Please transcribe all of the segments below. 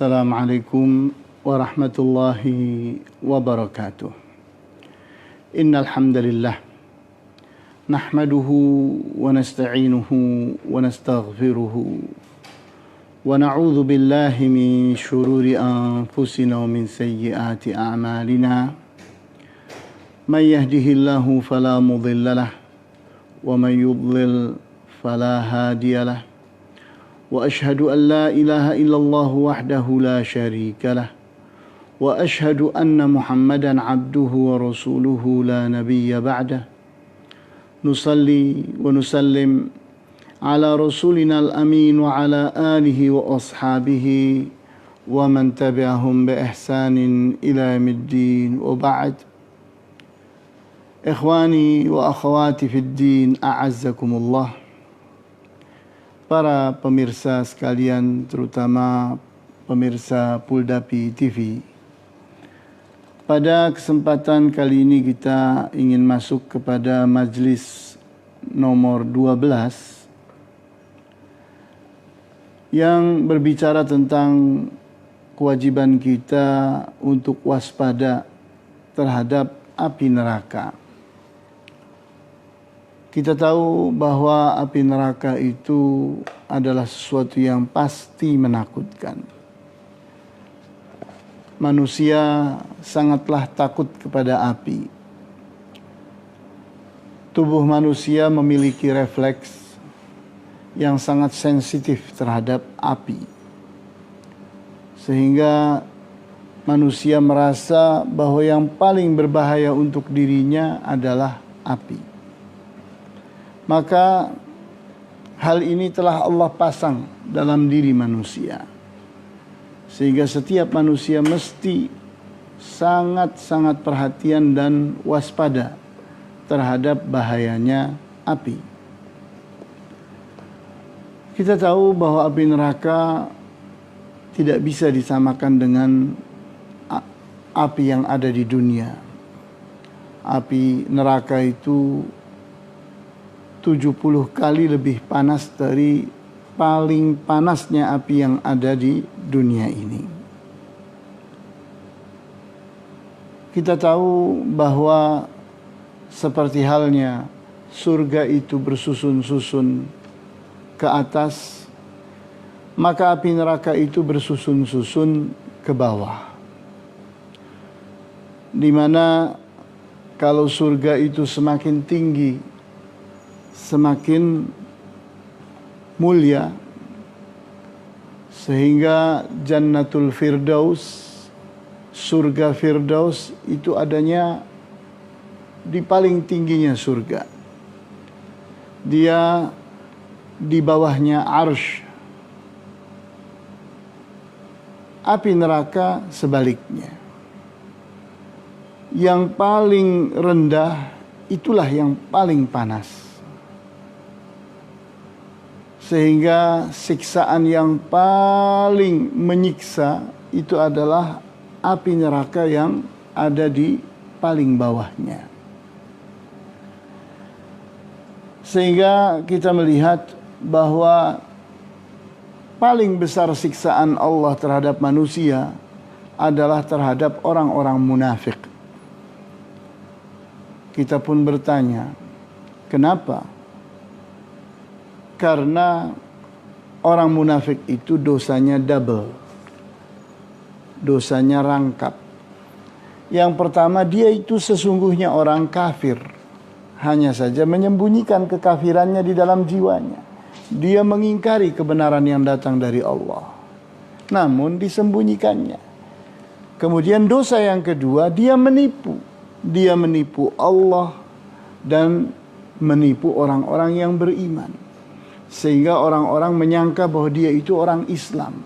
Assalamualaikum warahmatullahi wabarakatuh. Innal hamdalillah nahmaduhu wa nasta'inuhu wa nastaghfiruhu wa na'udzu billahi min shururi anfusina wa min sayyiati a'malina. May yahdihillahu fala mudhillalah wa may yudlil fala hadiyalah. وأشهد أن لا إله إلا الله وحده لا شريك له وأشهد أن محمدا عبده ورسوله لا نبي بعده نصلي ونسلم على رسولنا الأمين وعلى آله وأصحابه ومن تبعهم بإحسان إلى يوم الدين وبعد إخواني وأخواتي في الدين أعزكم الله. Para pemirsa sekalian, terutama pemirsa Puldapi TV. Pada kesempatan kali ini kita ingin masuk kepada majlis nomor 12 yang berbicara tentang kewajiban kita untuk waspada terhadap api neraka. Kita tahu bahwa api neraka itu adalah sesuatu yang pasti menakutkan. Manusia sangatlah takut kepada api. Tubuh manusia memiliki refleks yang sangat sensitif terhadap api. Sehingga manusia merasa bahwa yang paling berbahaya untuk dirinya adalah api. Maka hal ini telah Allah pasang dalam diri manusia. Sehingga setiap manusia mesti sangat-sangat perhatian dan waspada terhadap bahayanya api. Kita tahu bahwa api neraka tidak bisa disamakan dengan api yang ada di dunia. Api neraka itu 70 kali lebih panas dari paling panasnya api yang ada di dunia ini. Kita tahu bahwa seperti halnya surga itu bersusun-susun ke atas, maka api neraka itu bersusun-susun ke bawah. Di mana kalau surga itu semakin tinggi, semakin mulia, sehingga Jannatul Firdaus, surga Firdaus itu adanya di paling tingginya surga. Dia di bawahnya Arsy. Api neraka sebaliknya. Yang paling rendah itulah yang paling panas. Sehingga siksaan yang paling menyiksa itu adalah api neraka yang ada di paling bawahnya. Sehingga kita melihat bahwa paling besar siksaan Allah terhadap manusia adalah terhadap orang-orang munafik. Kita pun bertanya, kenapa? Karena orang munafik itu dosanya double. Dosanya rangkap. Yang pertama, dia itu sesungguhnya orang kafir. Hanya saja menyembunyikan kekafirannya di dalam jiwanya. Dia mengingkari kebenaran yang datang dari Allah. Namun disembunyikannya. Kemudian dosa yang kedua, dia menipu. Dia menipu Allah dan menipu orang-orang yang beriman. Sehingga orang-orang menyangka bahwa dia itu orang Islam,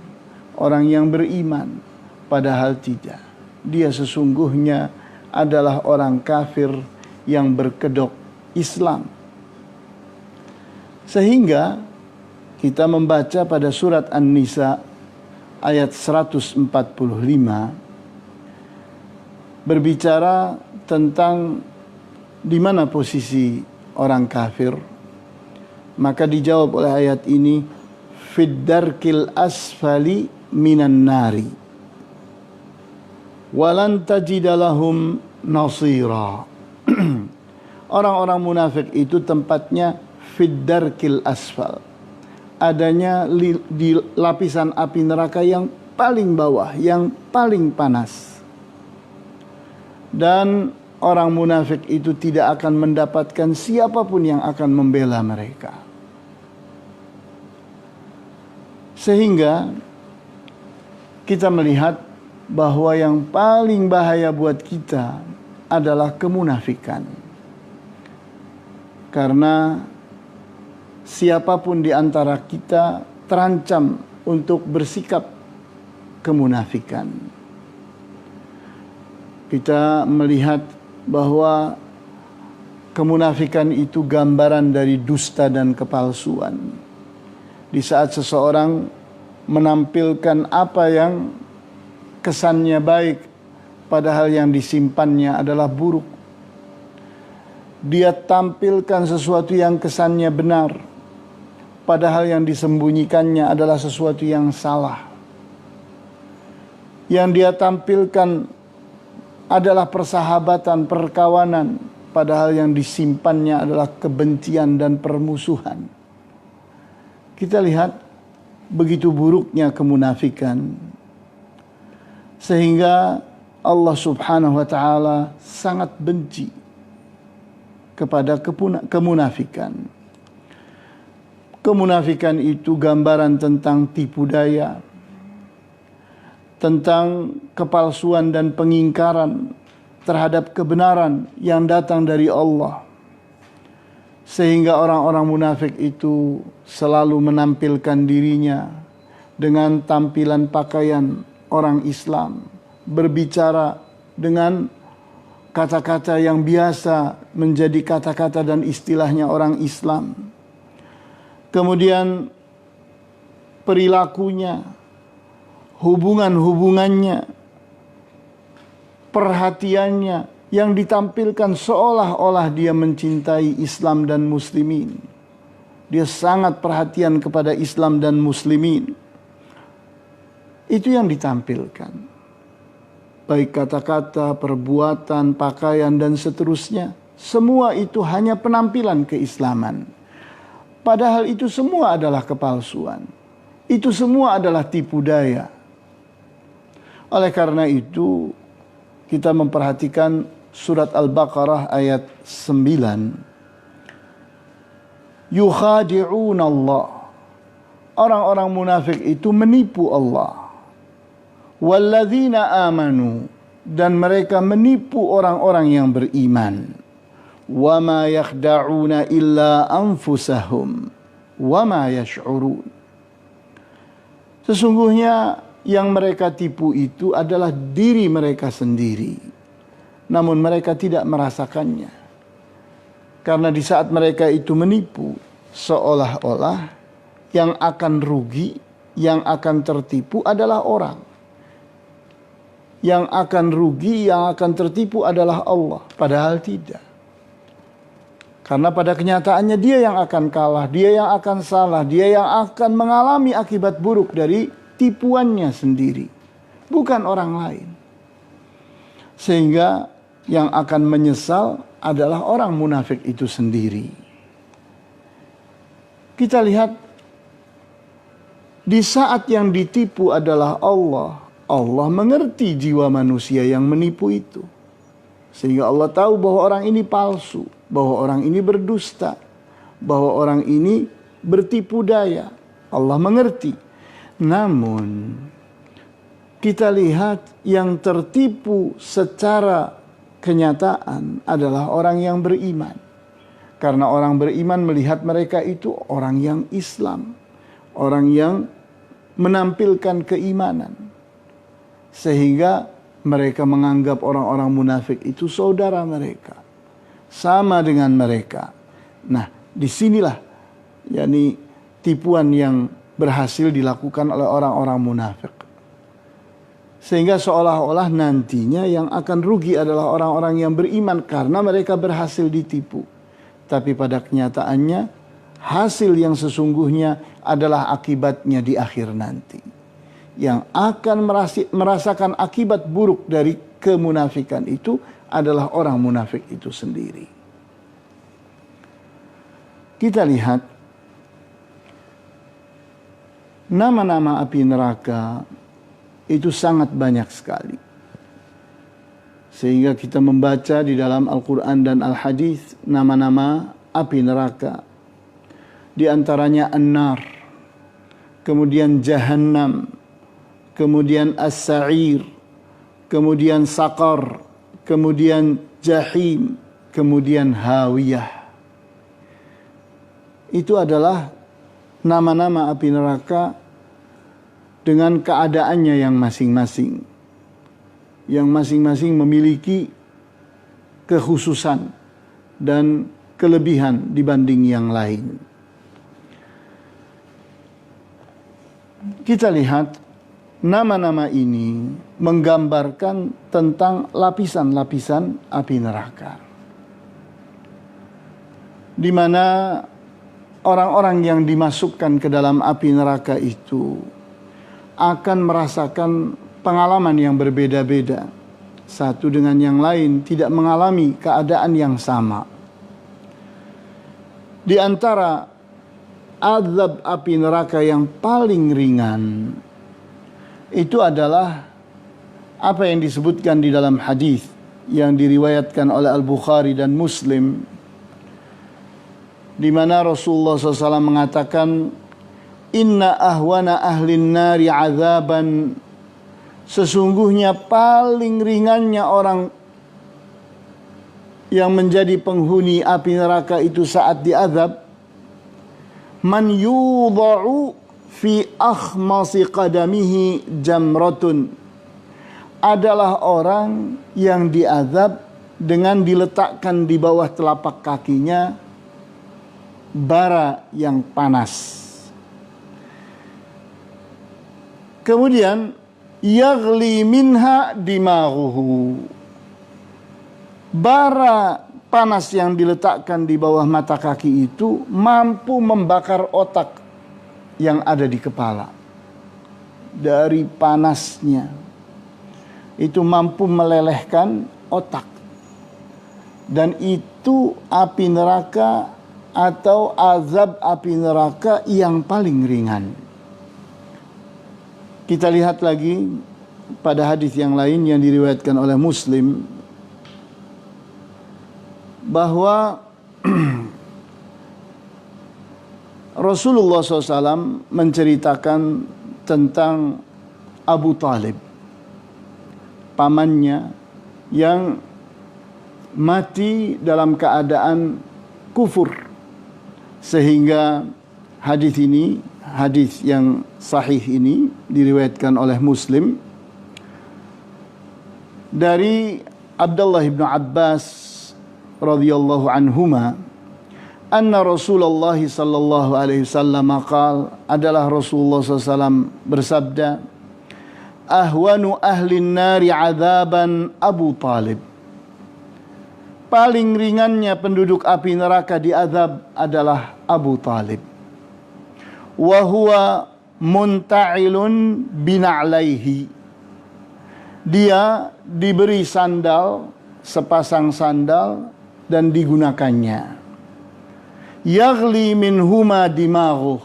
orang yang beriman. Padahal tidak. Dia sesungguhnya adalah orang kafir yang berkedok Islam. Sehingga kita membaca pada surat An-Nisa ayat 145 berbicara tentang di mana posisi orang kafir. Maka dijawab oleh ayat ini, fid darkil asfali minan nari walan tajida lahum nasira. Orang-orang munafik itu tempatnya fid darkil asfal, adanya di lapisan api neraka yang paling bawah, yang paling panas. Dan orang munafik itu tidak akan mendapatkan siapapun yang akan membela mereka. Sehingga kita melihat bahwa yang paling bahaya buat kita adalah kemunafikan. Karena siapapun di antara kita terancam untuk bersikap kemunafikan. Kita melihat bahwa kemunafikan itu gambaran dari dusta dan kepalsuan. Di saat seseorang menampilkan apa yang kesannya baik, padahal yang disimpannya adalah buruk. Dia tampilkan sesuatu yang kesannya benar, padahal yang disembunyikannya adalah sesuatu yang salah. Yang dia tampilkan adalah persahabatan, perkawanan, padahal yang disimpannya adalah kebencian dan permusuhan. Kita lihat begitu buruknya kemunafikan, sehingga Allah Subhanahu wa taala sangat benci kepada kemunafikan. Kemunafikan itu gambaran tentang tipu daya, tentang kepalsuan dan pengingkaran terhadap kebenaran yang datang dari Allah. Sehingga orang-orang munafik itu selalu menampilkan dirinya dengan tampilan pakaian orang Islam, berbicara dengan kata-kata yang biasa menjadi kata-kata dan istilahnya orang Islam. Kemudian perilakunya, hubungan-hubungannya, perhatiannya yang ditampilkan seolah-olah dia mencintai Islam dan muslimin. Dia sangat perhatian kepada Islam dan muslimin. Itu yang ditampilkan. Baik kata-kata, perbuatan, pakaian dan seterusnya. Semua itu hanya penampilan keislaman. Padahal itu semua adalah kepalsuan. Itu semua adalah tipu daya. Oleh karena itu, kita memperhatikan surat Al-Baqarah ayat 9. Yukhadi'un Allah. Orang-orang munafik itu menipu Allah. Walladzina amanu. Dan mereka menipu orang-orang yang beriman. Wa ma yakhda'una illa anfusahum. Wa ma yash'urun. Sesungguhnya yang mereka tipu itu adalah diri mereka sendiri. Namun mereka tidak merasakannya. Karena di saat mereka itu menipu, seolah-olah yang akan rugi, yang akan tertipu adalah orang. Yang akan rugi, yang akan tertipu adalah Allah. Padahal tidak. Karena pada kenyataannya dia yang akan kalah, dia yang akan salah, dia yang akan mengalami akibat buruk dari tipuannya sendiri. Bukan orang lain. Sehingga yang akan menyesal adalah orang munafik itu sendiri. Kita lihat di saat yang ditipu adalah Allah, Allah mengerti jiwa manusia yang menipu itu. Sehingga Allah tahu bahwa orang ini palsu, bahwa orang ini berdusta, bahwa orang ini bertipu daya. Allah mengerti. Namun kita lihat yang tertipu secara kenyataan adalah orang yang beriman. Karena orang beriman melihat mereka itu orang yang Islam. Orang yang menampilkan keimanan. Sehingga mereka menganggap orang-orang munafik itu saudara mereka. Sama dengan mereka. Nah, disinilah yakni tipuan yang berhasil dilakukan oleh orang-orang munafik. Sehingga seolah-olah nantinya yang akan rugi adalah orang-orang yang beriman karena mereka berhasil ditipu. Tapi pada kenyataannya hasil yang sesungguhnya adalah akibatnya di akhir nanti. yang akan merasakan akibat buruk dari kemunafikan itu adalah orang munafik itu sendiri. Kita lihat nama-nama api neraka itu sangat banyak sekali. Sehingga kita membaca di dalam Al-Quran dan Al-Hadis nama-nama api neraka. Di antaranya An-Nar, kemudian Jahannam, kemudian As-Sa'ir, kemudian Saqar, kemudian Jahim, kemudian Hawiyah. Itu adalah nama-nama api neraka dengan keadaannya yang masing-masing. Yang masing-masing memiliki kekhususan dan kelebihan dibanding yang lain. Kita lihat nama-nama ini menggambarkan tentang lapisan-lapisan api neraka, di mana orang-orang yang dimasukkan ke dalam api neraka itu akan merasakan pengalaman yang berbeda-beda. Satu dengan yang lain tidak mengalami keadaan yang sama. Di antara azab api neraka yang paling ringan itu adalah apa yang disebutkan di dalam hadis yang diriwayatkan oleh Al-Bukhari dan Muslim, di mana Rasulullah SAW mengatakan, Inna ahwana ahlin nari azaban, sesungguhnya paling ringannya orang yang menjadi penghuni api neraka itu saat diazab, man yudha'u fi akhmasi qadamihi jamratun, adalah orang yang diazab dengan diletakkan di bawah telapak kakinya bara yang panas. Kemudian yaghli minha dimaghuhu, bara panas yang diletakkan di bawah mata kaki itu mampu membakar otak yang ada di kepala. Dari panasnya itu mampu melelehkan otak. Dan itu api neraka atau azab api neraka yang paling ringan. Kita lihat lagi pada hadis yang lain yang diriwayatkan oleh Muslim, bahwa Rasulullah SAW menceritakan tentang Abu Talib, pamannya yang mati dalam keadaan kufur. Sehingga hadis ini, hadis yang sahih ini diriwayatkan oleh Muslim dari Abdullah bin Abbas radhiyallahu anhuma, anna Rasulullah sallallahu alaihi wasallam qaal, adalah Rasulullah SAW bersabda, ahwanu ahlin nari adzaban Abu Talib, paling ringannya penduduk api neraka diazab adalah Abu Talib. Wa huwa munta'ilun bina'laihi, dia diberi sandal, sepasang sandal, dan digunakannya. Yaghli minhuma dimaghuh,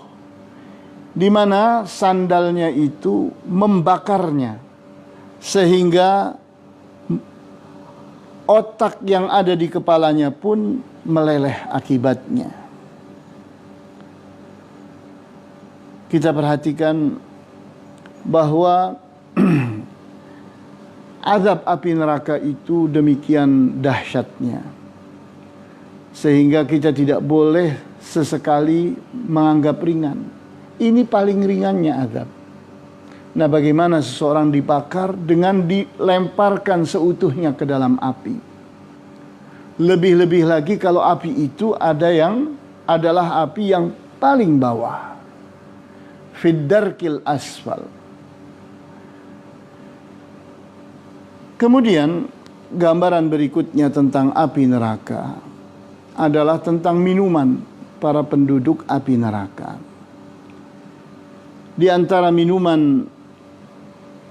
di mana sandalnya itu membakarnya sehingga otak yang ada di kepalanya pun meleleh akibatnya. Kita perhatikan bahwa azab api neraka itu demikian dahsyatnya, sehingga kita tidak boleh sesekali menganggap ringan. Ini paling ringannya azab. Nah, bagaimana seseorang dibakar dengan dilemparkan seutuhnya ke dalam api? Lebih-lebih lagi kalau api itu adalah api yang paling bawah, fiddarkil asfal. Kemudian gambaran berikutnya tentang api neraka adalah tentang minuman para penduduk api neraka. Di antara minuman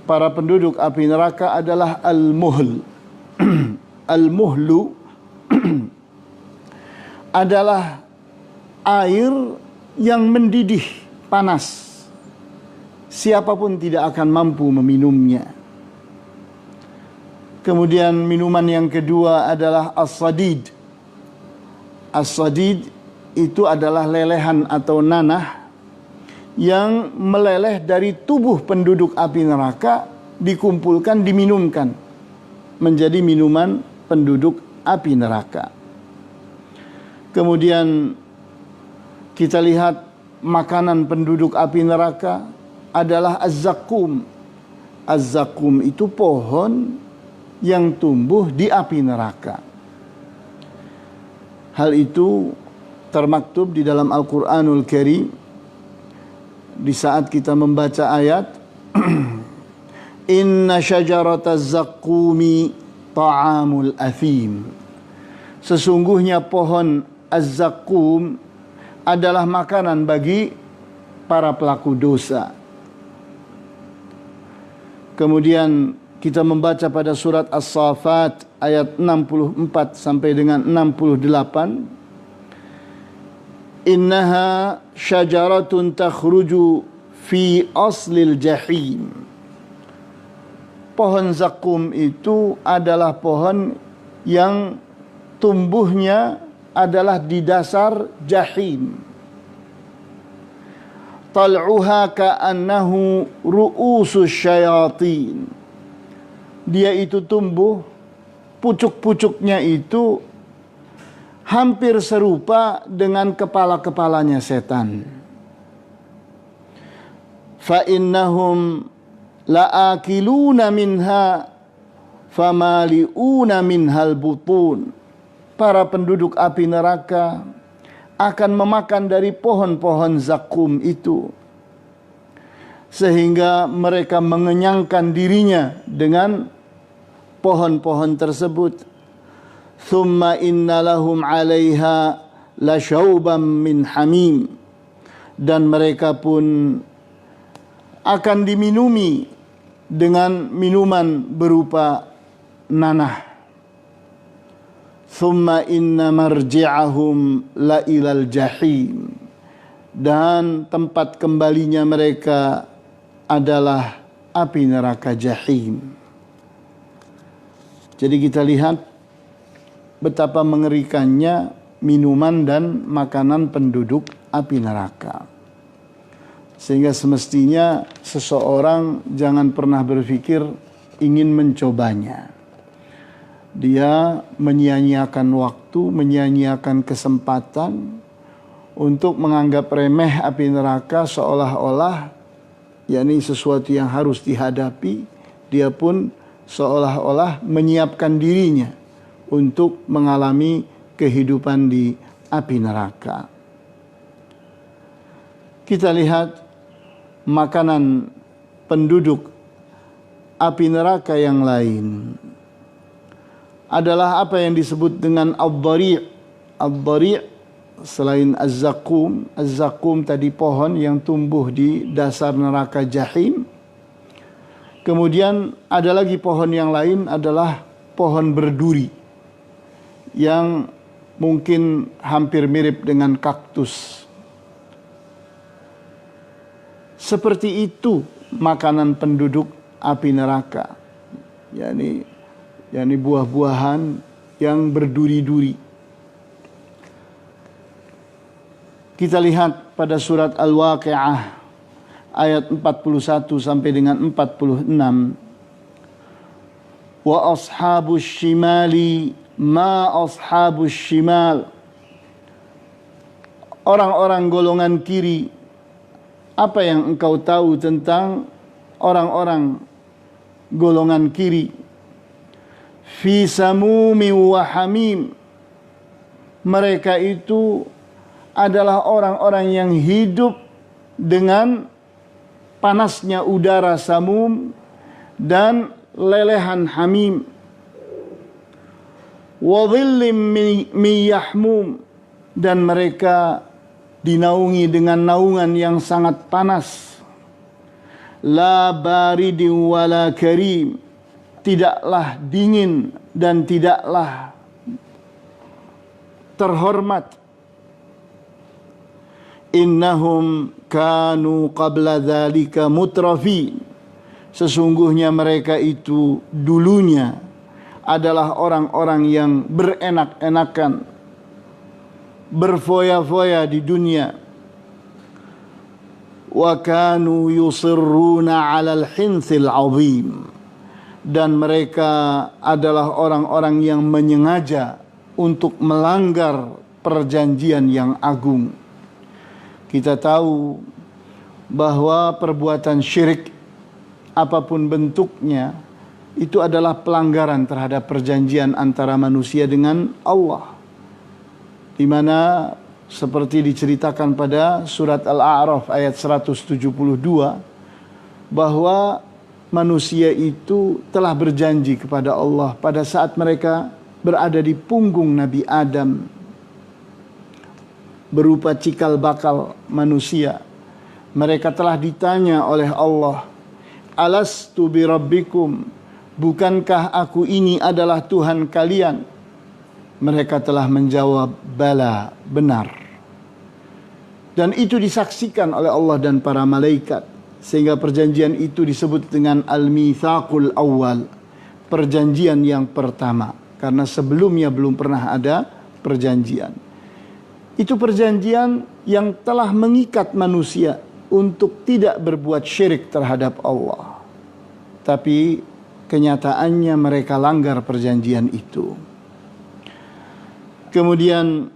para penduduk api neraka adalah al-muhl. Al-muhlu adalah air yang mendidih panas. Siapapun tidak akan mampu meminumnya. Kemudian minuman yang kedua adalah as-sadid. As-sadid itu adalah lelehan atau nanah yang meleleh dari tubuh penduduk api neraka, dikumpulkan, diminumkan menjadi minuman penduduk api neraka. Kemudian kita lihat makanan penduduk api neraka adalah az-zakum. Az-zakum itu pohon yang tumbuh di api neraka. Hal itu termaktub di dalam Al-Quranul Karim di saat kita membaca ayat Inna syajarataz zakumi ta'amul athim. Sesungguhnya pohon az-zakum adalah makanan bagi para pelaku dosa. Kemudian kita membaca pada surat As-Saffat ayat 64 sampai dengan 68. Innaha syajaratun takhruju fi aslil jahim. Pohon zakum itu adalah pohon yang tumbuhnya adalah di dasar jahim. Tal'uha ka'annahu ru'usus syayatin. Dia itu tumbuh, pucuk-pucuknya itu hampir serupa dengan kepala-kepalanya setan. Fa innahum la'akiluna minha famali'una minhal butun. Para penduduk api neraka akan memakan dari pohon-pohon zakum itu, sehingga mereka mengenyangkan dirinya dengan pohon-pohon tersebut. Thumma inna lahum 'alaiha lasyauban min hamim. Dan mereka pun akan diminumi dengan minuman berupa nanah. Thumma inna marji'ahum la ilal jahim. Dan tempat kembalinya mereka adalah api neraka jahim. Jadi kita lihat betapa mengerikannya minuman dan makanan penduduk api neraka. Sehingga semestinya seseorang jangan pernah berpikir ingin mencobanya. Dia menyia-nyiakan waktu, menyia-nyiakan kesempatan untuk menganggap remeh api neraka seolah-olah yakni sesuatu yang harus dihadapi. Dia pun seolah-olah menyiapkan dirinya untuk mengalami kehidupan di api neraka. Kita lihat makanan penduduk api neraka yang lain adalah apa yang disebut dengan ad-dhari'. Ad-dhari' selain az-zakum, az-zakum tadi pohon yang tumbuh di dasar neraka jahim. Kemudian ada lagi pohon yang lain adalah pohon berduri yang mungkin hampir mirip dengan kaktus. Seperti itu makanan penduduk api neraka. yakni buah-buahan yang berduri-duri. Kita lihat pada surat Al-Waqi'ah ayat 41 sampai dengan 46. Wa ashabus shimali ma ashabus shimal. Orang-orang golongan kiri, apa yang engkau tahu tentang orang-orang golongan kiri? Fi samumi wa hamim. Mereka itu adalah orang-orang yang hidup dengan panasnya udara samum dan lelehan hamim. Wa dhillim min yahmum. Dan mereka dinaungi dengan naungan yang sangat panas. la baridin wala karim, tidaklah dingin dan tidaklah terhormat. Innahum kanu qabla dzalika mutrafin, sesungguhnya mereka itu dulunya adalah orang-orang yang berenak-enakan, berfoya-foya di dunia. Wa kanu yusirruna 'alal hinthil 'azim, dan mereka adalah orang-orang yang menyengaja untuk melanggar perjanjian yang agung. Kita tahu bahwa perbuatan syirik apapun bentuknya itu adalah pelanggaran terhadap perjanjian antara manusia dengan Allah, di mana seperti diceritakan pada surat Al-A'raf ayat 172 bahwa manusia itu telah berjanji kepada Allah pada saat mereka berada di punggung Nabi Adam berupa cikal bakal manusia. Mereka telah ditanya oleh Allah, alastu birabbikum, bukankah aku ini adalah Tuhan kalian? Mereka telah menjawab, bala, benar. Dan itu disaksikan oleh Allah dan para malaikat, sehingga perjanjian itu disebut dengan al-mitsaqul awal, perjanjian yang pertama, karena sebelumnya belum pernah ada perjanjian. Itu perjanjian yang telah mengikat manusia untuk tidak berbuat syirik terhadap Allah. Tapi kenyataannya mereka langgar perjanjian itu. Kemudian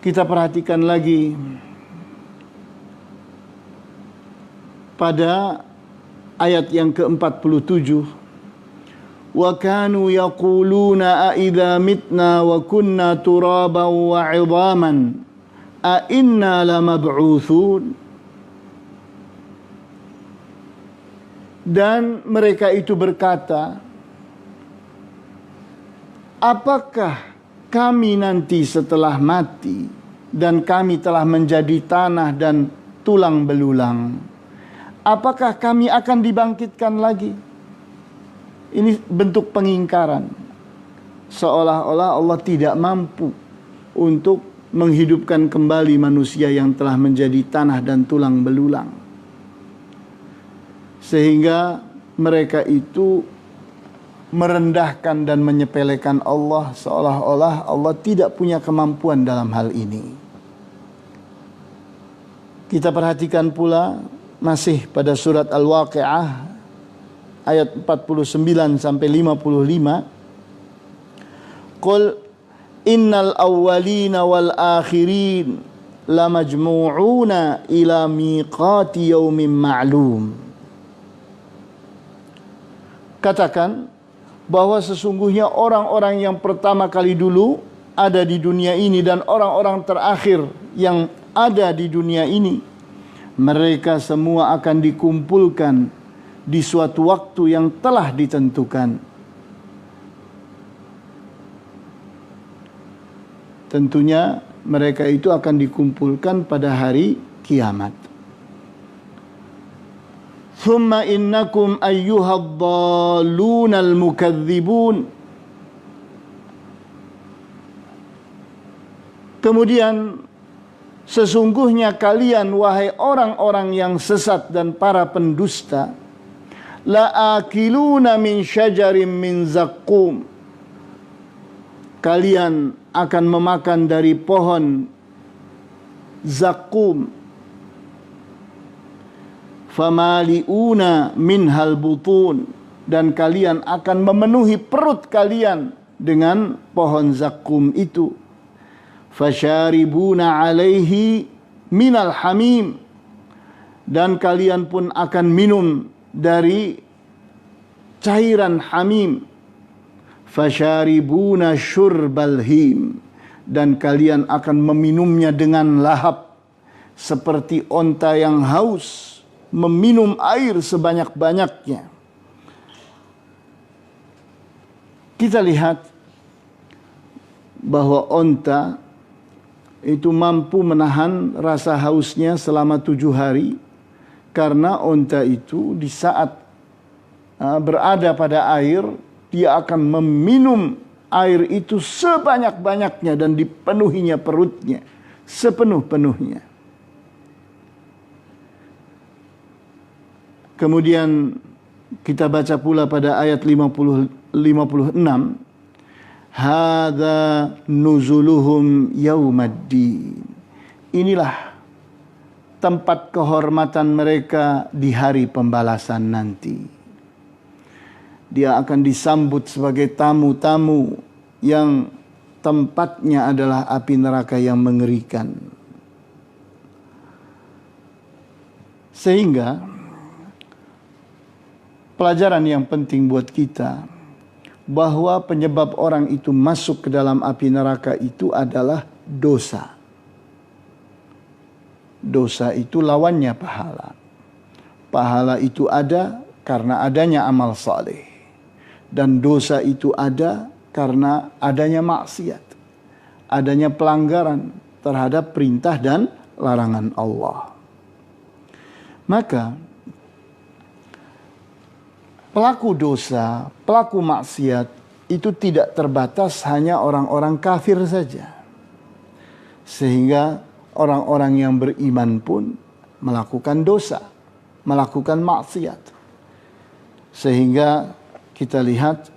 kita perhatikan lagi pada ayat yang ke-47. Wa kanu yaquluna a idza mitna wa kunna turaban wa 'idhaman a inna lamab'utsun. Dan mereka itu berkata, apakah kami nanti setelah mati dan kami telah menjadi tanah dan tulang belulang, apakah kami akan dibangkitkan lagi? Ini bentuk pengingkaran, seolah-olah Allah tidak mampu untuk menghidupkan kembali manusia yang telah menjadi tanah dan tulang belulang. Sehingga mereka itu merendahkan dan menyepelekan Allah, seolah-olah Allah tidak punya kemampuan dalam hal ini. Kita perhatikan pula masih pada surat Al-Waqi'ah ayat 49 sampai 55. Qul innal awwalina wal akhirin lamajmu'una ila miqati yaumin ma'lum. Katakan bahwa sesungguhnya orang-orang yang pertama kali dulu ada di dunia ini dan orang-orang terakhir yang ada di dunia ini, mereka semua akan dikumpulkan di suatu waktu yang telah ditentukan. Tentunya mereka itu akan dikumpulkan pada hari kiamat. Thumma innakum ayyuhad-dallunal mukadzibun. Kemudian sesungguhnya kalian wahai orang-orang yang sesat dan para pendusta, la'akiluna min syajarin min zaqqum, kalian akan memakan dari pohon zaqqum, famali'una minhal butun, dan kalian akan memenuhi perut kalian dengan pohon zaqqum itu. Fasyaribuna alaihi minal hamim, dan kalian pun akan minum dari cairan hamim. Fasyaribuna syurbal him, dan kalian akan meminumnya dengan lahap seperti onta yang haus meminum air sebanyak-banyaknya. Kita lihat bahwa onta itu mampu menahan rasa hausnya selama 7 hari, karena onta itu di saat berada pada air, dia akan meminum air itu sebanyak-banyaknya dan dipenuhinya perutnya sepenuh-penuhnya. Kemudian kita baca pula pada ayat 56, hadza nuzuluhum yaumaddin. Inilah tempat kehormatan mereka di hari pembalasan nanti. Dia akan disambut sebagai tamu-tamu yang tempatnya adalah api neraka yang mengerikan. Sehingga pelajaran yang penting buat kita, bahwa penyebab orang itu masuk ke dalam api neraka itu adalah dosa. Dosa itu lawannya pahala. Pahala itu ada karena adanya amal saleh. Dan dosa itu ada karena adanya maksiat. Adanya pelanggaran terhadap perintah dan larangan Allah. Maka pelaku dosa, pelaku maksiat itu tidak terbatas hanya orang-orang kafir saja. Sehingga orang-orang yang beriman pun melakukan dosa, melakukan maksiat. Sehingga kita lihat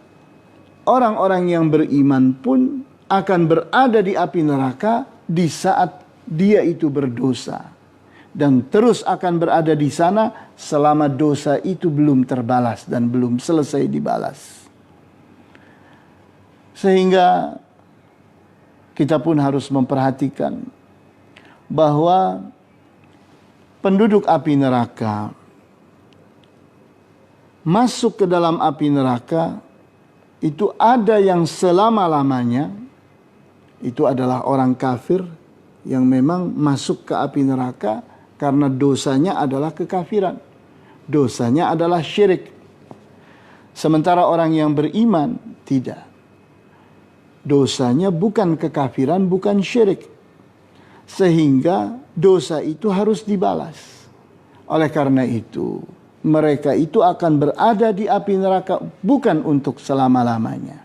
orang-orang yang beriman pun akan berada di api neraka di saat dia itu berdosa. Dan terus akan berada di sana selama dosa itu belum terbalas dan belum selesai dibalas. Sehingga kita pun harus memperhatikan bahwa penduduk api neraka masuk ke dalam api neraka itu ada yang selama-lamanya itu adalah orang kafir yang memang masuk ke api neraka karena dosanya adalah kekafiran. Dosanya adalah syirik. Sementara orang yang beriman tidak. Dosanya bukan kekafiran, bukan syirik. Sehingga dosa itu harus dibalas. Oleh karena itu, mereka itu akan berada di api neraka bukan untuk selama-lamanya.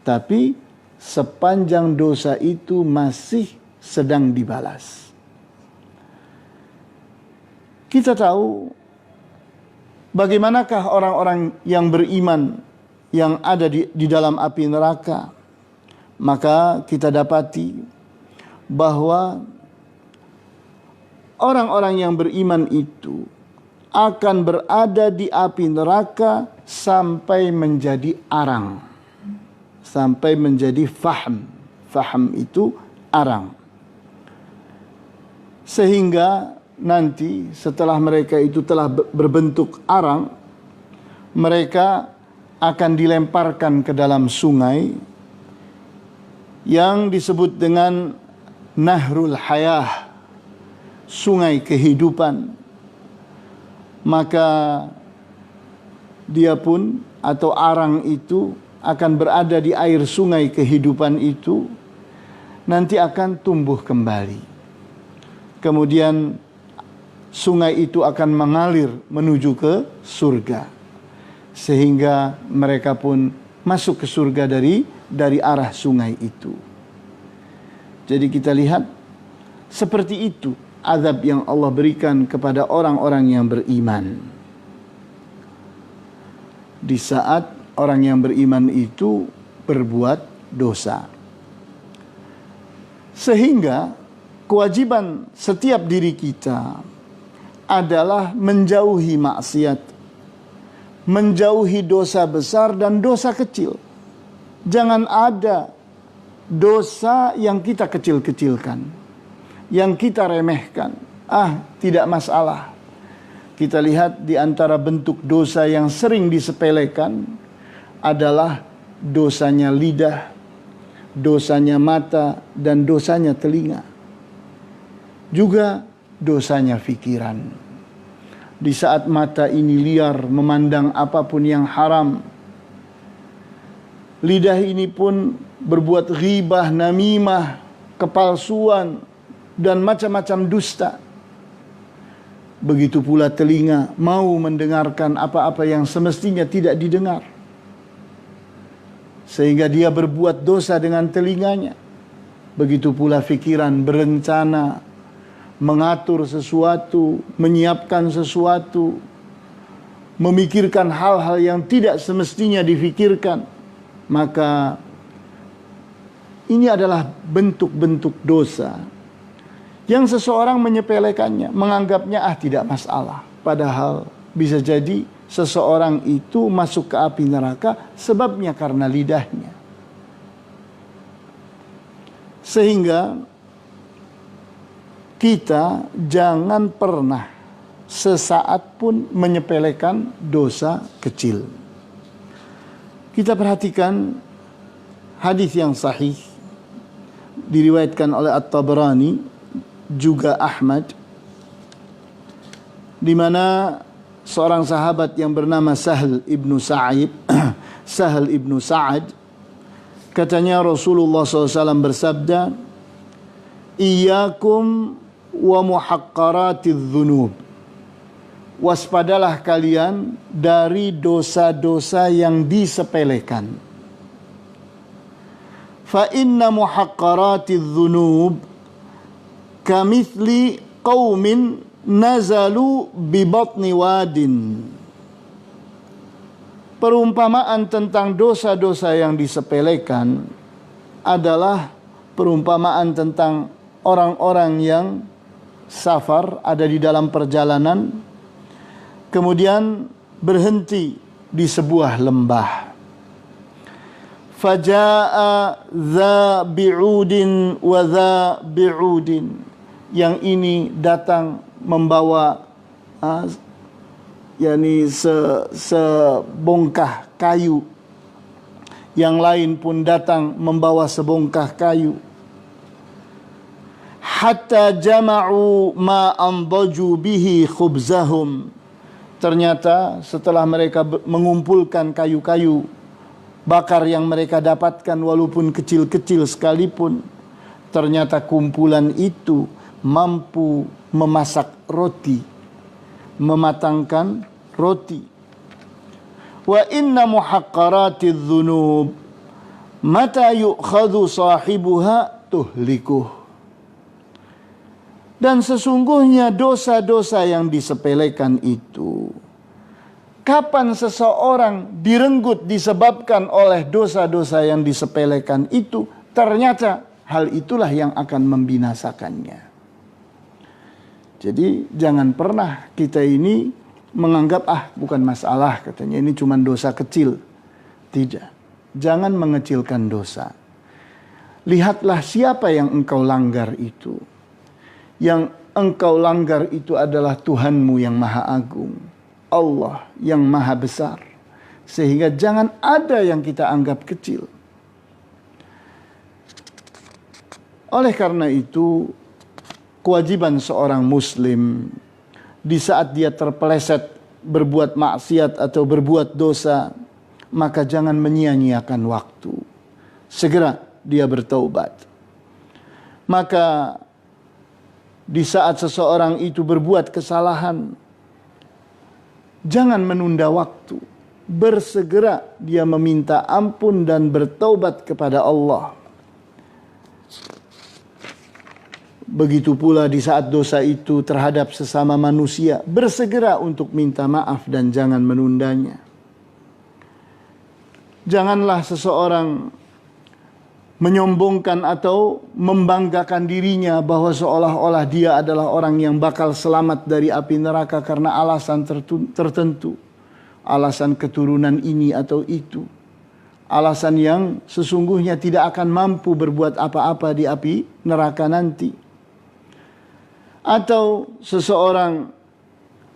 Tapi sepanjang dosa itu masih sedang dibalas. Kita tahu bagaimanakah orang-orang yang beriman yang ada di dalam api neraka. Maka kita dapati bahwa orang-orang yang beriman itu akan berada di api neraka sampai menjadi arang. Sampai menjadi faham. Faham itu arang. Sehingga nanti setelah mereka itu telah berbentuk arang, mereka akan dilemparkan ke dalam sungai yang disebut dengan Nahrul Hayah, sungai kehidupan. Maka dia pun atau arang itu akan berada di air sungai kehidupan itu, nanti akan tumbuh kembali. Kemudian sungai itu akan mengalir menuju ke surga. Sehingga mereka pun masuk ke surga dari arah sungai itu. Jadi kita lihat seperti itu azab yang Allah berikan kepada orang-orang yang beriman. Di saat orang yang beriman itu berbuat dosa. Sehingga kewajiban setiap diri kita adalah menjauhi maksiat, menjauhi dosa besar dan dosa kecil. Jangan ada dosa yang kita kecil-kecilkan, yang kita remehkan. Tidak masalah. Kita lihat di antara bentuk dosa yang sering disepelekan adalah dosanya lidah, dosanya mata, dan dosanya telinga. Juga dosanya pikiran. Di saat mata ini liar memandang apapun yang haram, lidah ini pun berbuat ghibah, namimah, kepalsuan, dan macam-macam dusta. Begitu pula telinga mau mendengarkan apa-apa yang semestinya tidak didengar, sehingga dia berbuat dosa dengan telinganya. Begitu pula pikiran berencana, mengatur sesuatu, menyiapkan sesuatu, memikirkan hal-hal yang tidak semestinya difikirkan. Maka ini adalah bentuk-bentuk dosa yang seseorang menyepelekannya, menganggapnya tidak masalah. Padahal bisa jadi seseorang itu masuk ke api neraka sebabnya karena lidahnya. Sehingga kita jangan pernah sesaat pun menyepelekan dosa kecil. Kita perhatikan hadis yang sahih diriwayatkan oleh At-Tabrani juga Ahmad, di mana seorang sahabat yang bernama Sahal ibnu Sa'ad, katanya Rasulullah SAW bersabda, "Iyyakum wa muhaqqaratidz dzunub." Waspadalah kalian dari dosa-dosa yang disepelekan. Fa inna muhaqqaratidz dzunub kamithli qaumin nazalu bi batni wadin. Perumpamaan tentang dosa-dosa yang disepelekan adalah perumpamaan tentang orang-orang yang safar, ada di dalam perjalanan, kemudian berhenti di sebuah lembah. Faja'a dza bi'udin wa dza bi'udin. Yang ini datang membawa sebongkah kayu, yang lain pun datang membawa sebongkah kayu. Hatta jama'u ma andaju bihi khubzahum. Ternyata setelah mereka mengumpulkan kayu-kayu bakar yang mereka dapatkan, walaupun kecil-kecil sekalipun, ternyata kumpulan itu mampu memasak roti, mematangkan roti. Wa inna muhaqqaratidz dzunub mata yu'khadhu sahibuha tuhlikuh. Dan sesungguhnya dosa-dosa yang disepelekan itu, kapan seseorang direnggut disebabkan oleh dosa-dosa yang disepelekan itu, ternyata hal itulah yang akan membinasakannya. Jadi jangan pernah kita ini menganggap bukan masalah, katanya ini cuma dosa kecil. Tidak. Jangan mengecilkan dosa. Lihatlah siapa yang engkau langgar itu. Yang engkau langgar itu adalah Tuhanmu yang Maha Agung, Allah yang Maha Besar. Sehingga jangan ada yang kita anggap kecil. Oleh karena itu, kewajiban seorang muslim di saat dia terpeleset berbuat maksiat atau berbuat dosa, maka jangan menyia-nyiakan waktu. Segera dia bertaubat. Maka di saat seseorang itu berbuat kesalahan, jangan menunda waktu. Bersegera dia meminta ampun dan bertaubat kepada Allah. Begitu pula di saat dosa itu terhadap sesama manusia, bersegera untuk minta maaf dan jangan menundanya. Janganlah seseorang menyombongkan atau membanggakan dirinya bahwa seolah-olah dia adalah orang yang bakal selamat dari api neraka karena alasan tertentu. Alasan keturunan ini atau itu. Alasan yang sesungguhnya tidak akan mampu berbuat apa-apa di api neraka nanti. Atau seseorang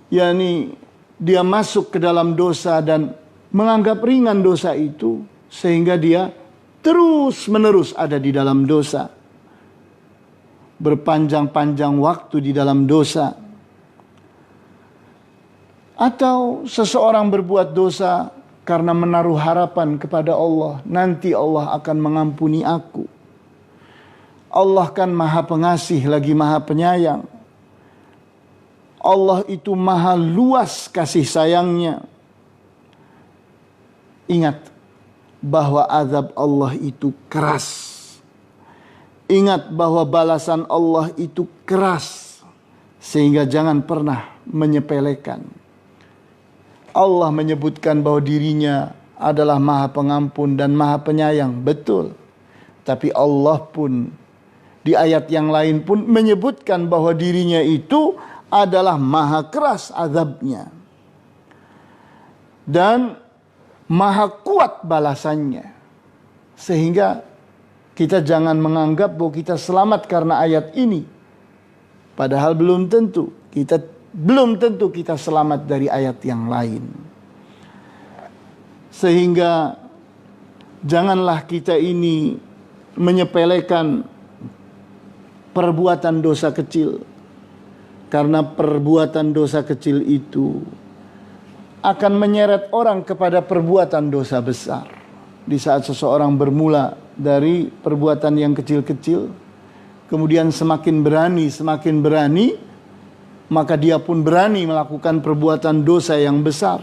dia masuk ke dalam dosa dan menganggap ringan dosa itu, sehingga dia terus menerus ada di dalam dosa, berpanjang-panjang waktu di dalam dosa. Atau seseorang berbuat dosa karena menaruh harapan kepada Allah, nanti Allah akan mengampuni aku, Allah kan maha pengasih lagi maha penyayang. Allah itu maha luas kasih sayangnya. Ingat bahwa azab Allah itu keras. Ingat bahwa balasan Allah itu keras. Sehingga jangan pernah menyepelekan. Allah menyebutkan bahwa dirinya adalah maha pengampun dan maha penyayang. Betul. Tapi Allah pun di ayat yang lain pun menyebutkan bahwa dirinya itu adalah maha keras azabnya. Dan maha kuat balasannya. Sehingga kita jangan menganggap bahwa kita selamat karena ayat ini. Padahal belum tentu. Belum tentu kita selamat dari ayat yang lain. Sehingga janganlah kita ini menyepelekan perbuatan dosa kecil. Karena perbuatan dosa kecil itu akan menyeret orang kepada perbuatan dosa besar. Di saat seseorang bermula dari perbuatan yang kecil-kecil, kemudian semakin berani, maka dia pun berani melakukan perbuatan dosa yang besar.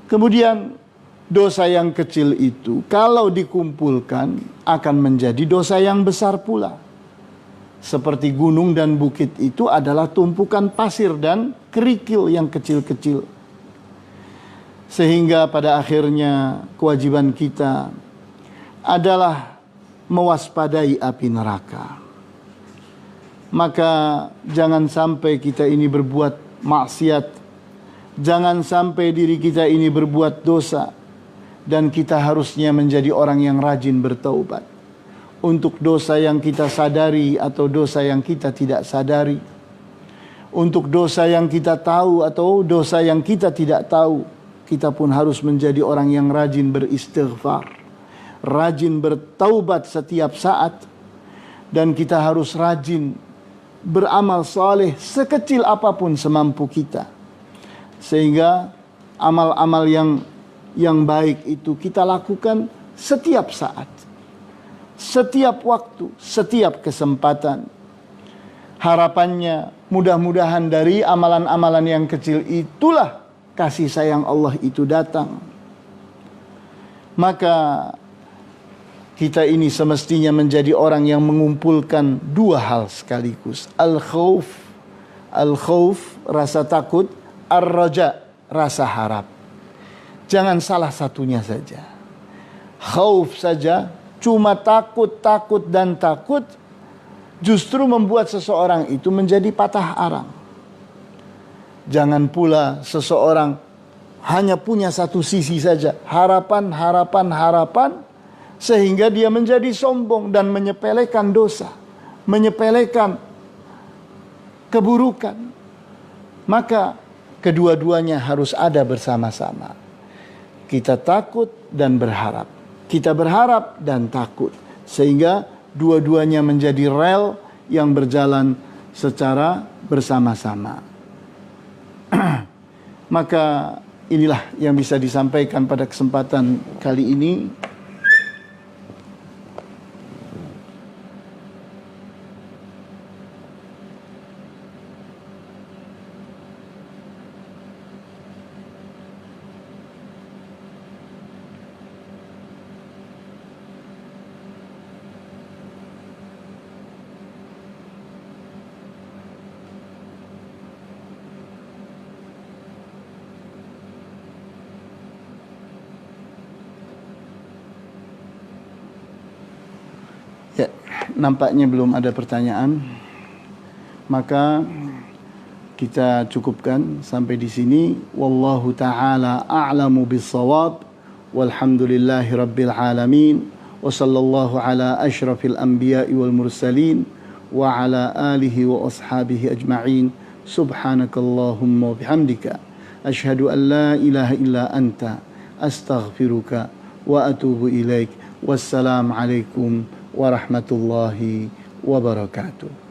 Kemudian dosa yang kecil itu kalau dikumpulkan akan menjadi dosa yang besar pula. Seperti gunung dan bukit itu adalah tumpukan pasir dan kerikil yang kecil-kecil. Sehingga pada akhirnya kewajiban kita adalah mewaspadai api neraka. Maka jangan sampai kita ini berbuat maksiat. Jangan sampai diri kita ini berbuat dosa. Dan kita harusnya menjadi orang yang rajin bertaubat. Untuk dosa yang kita sadari atau dosa yang kita tidak sadari. Untuk dosa yang kita tahu atau dosa yang kita tidak tahu. Kita pun harus menjadi orang yang rajin beristighfar. Rajin bertaubat setiap saat. Dan kita harus rajin beramal saleh sekecil apapun semampu kita. Sehingga amal-amal yang baik itu kita lakukan setiap saat. Setiap waktu, setiap kesempatan. Harapannya mudah-mudahan dari amalan-amalan yang kecil itulah kasih sayang Allah itu datang. Maka kita ini semestinya menjadi orang yang mengumpulkan dua hal sekaligus. Al-khawf, rasa takut. Ar-raja, rasa harap. Jangan salah satunya saja. Khauf saja, cuma takut dan takut, justru membuat seseorang itu menjadi patah arang. Jangan pula seseorang hanya punya satu sisi saja. Harapan, sehingga dia menjadi sombong dan menyepelekan dosa. Menyepelekan keburukan. Maka kedua-duanya harus ada bersama-sama. Kita takut dan berharap. Kita berharap dan takut. Sehingga dua-duanya menjadi rel yang berjalan secara bersama-sama. Maka inilah yang bisa disampaikan pada kesempatan kali ini. Ya, nampaknya belum ada pertanyaan. Maka kita cukupkan sampai di sini. Wallahu taala a'lamu bis-shawab. Walhamdulillahi rabbil alamin. Wa sallallahu ala asyrafil anbiya'i wal mursalin wa ala alihi wa ashabihi ajma'in. Subhanakallahumma wa bihamdika asyhadu an la ilaha illa anta astaghfiruka wa atubu ilaik. Wassalamu alaikum warahmatullahi wabarakatuh.